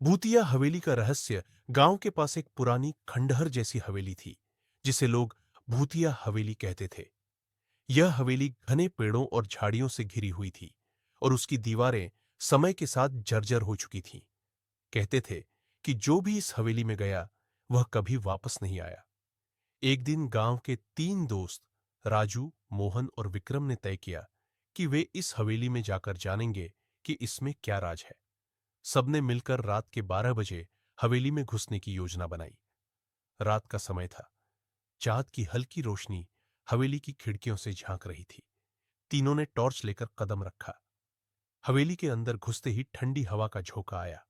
भूतिया हवेली का रहस्य। गांव के पास एक पुरानी खंडहर जैसी हवेली थी, जिसे लोग भूतिया हवेली कहते थे। यह हवेली घने पेड़ों और झाड़ियों से घिरी हुई थी और उसकी दीवारें समय के साथ जर्जर हो चुकी थीं। कहते थे कि जो भी इस हवेली में गया वह कभी वापस नहीं आया। एक दिन गांव के तीन दोस्त राजू, मोहन और विक्रम ने तय किया कि वे इस हवेली में जाकर जानेंगे कि इसमें क्या राज है। सबने मिलकर रात के 12 बजे हवेली में घुसने की योजना बनाई। रात का समय था। चाँद की हल्की रोशनी हवेली की खिड़कियों से झांक रही थी। तीनों ने टॉर्च लेकर कदम रखा। हवेली के अंदर घुसते ही ठंडी हवा का झोंका आया।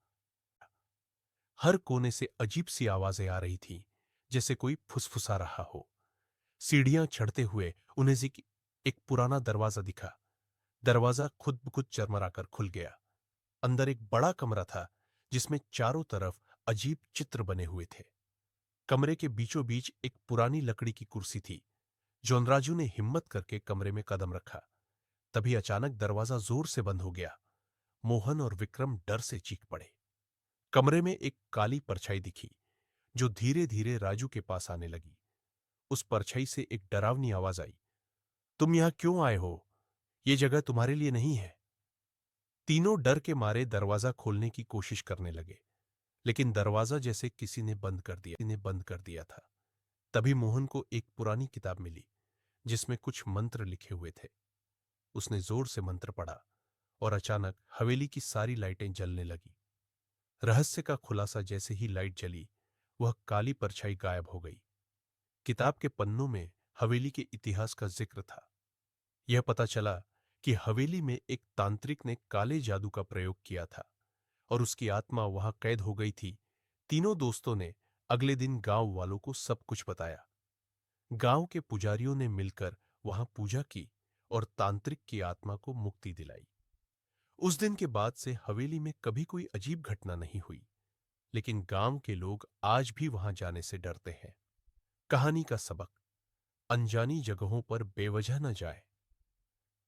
हर कोने से अजीब सी आवाजें आ रही थीं, जैसे कोई फुसफुसा रहा हो। सीढ़ियां चढ़ते हुए उन्हें एक पुराना दरवाजा दिखा। दरवाजा खुद ब खुद चरमराकर खुल गया। अंदर एक बड़ा कमरा था, जिसमें चारों तरफ अजीब चित्र बने हुए थे। कमरे के बीचों बीच एक पुरानी लकड़ी की कुर्सी थी। जोनराजू ने हिम्मत करके कमरे में कदम रखा। तभी अचानक दरवाजा जोर से बंद हो गया। मोहन और विक्रम डर से चीख पड़े। कमरे में एक काली परछाई दिखी, जो धीरे धीरे राजू के पास आने लगी। उस परछाई से एक डरावनी आवाज आई, तुम यहां क्यों आए हो? ये जगह तुम्हारे लिए नहीं है। तीनों डर के मारे दरवाजा खोलने की कोशिश करने लगे, लेकिन दरवाजा जैसे किसी ने बंद कर दिया था। तभी मोहन को एक पुरानी किताब मिली, जिसमें कुछ मंत्र लिखे हुए थे। उसने जोर से मंत्र पढ़ा और अचानक हवेली की सारी लाइटें जलने लगी। रहस्य का खुलासा जैसे ही लाइट जली, वह काली परछाई गायब हो गई। किताब के पन्नों में हवेली के इतिहास का जिक्र था। यह पता चला कि हवेली में एक तांत्रिक ने काले जादू का प्रयोग किया था और उसकी आत्मा वहां कैद हो गई थी। तीनों दोस्तों ने अगले दिन गांव वालों को सब कुछ बताया। गांव के पुजारियों ने मिलकर वहां पूजा की और तांत्रिक की आत्मा को मुक्ति दिलाई। उस दिन के बाद से हवेली में कभी कोई अजीब घटना नहीं हुई, लेकिन गांव के लोग आज भी वहां जाने से डरते हैं। कहानी का सबक: अनजानी जगहों पर बेवजह न जाए।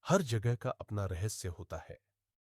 हर जगह का अपना रहस्य होता है।